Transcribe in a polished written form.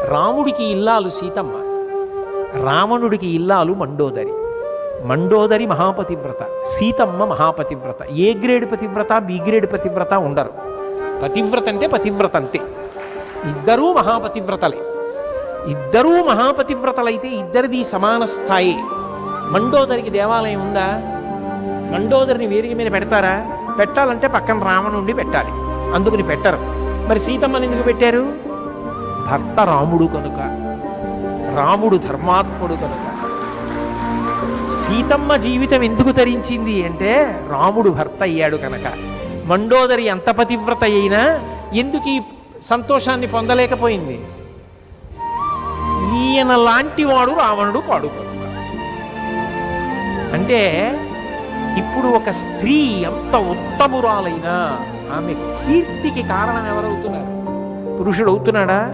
రాముడికి ఇల్లాలు సీతమ్మ, రావణుడికి ఇల్లాలు మండోదరి. మండోదరి మహాపతివ్రత, సీతమ్మ మహాపతివ్రత. ఏ గ్రేడ్ పతివ్రత, బి గ్రేడ్ పతివ్రత ఉండరు. పతివ్రత అంటే పతివ్రత అంతే. ఇద్దరూ మహాపతివ్రతలే. ఇద్దరూ మహాపతివ్రతలైతే ఇద్దరిది సమాన స్థాయి. మండోదరికి దేవాలయం ఉందా? మండోదరిని వేదిక మీద పెడతారా? పెట్టాలంటే పక్కన రావణుడిని పెట్టాలి, అందుకని పెట్టరు. మరి సీతమ్మని ఎందుకు పెట్టారు? భర్త రాముడు కనుక, రాముడు ధర్మాత్ముడు కనుక. సీతమ్మ జీవితం ఎందుకు తరించింది అంటే రాముడు భర్త అయ్యాడు కనుక. మండోదరి ఎంత పతివ్రత అయినా ఎందుకు ఈ సంతోషాన్ని పొందలేకపోయింది? ఈయన లాంటి వాడు రావణుడు కాడు కనుక. అంటే ఇప్పుడు ఒక స్త్రీ ఎంత ఉత్తమురాలైనా ఆమె కీర్తికి కారణం ఎవరవుతున్నారు? పురుషుడు అవుతున్నాడా?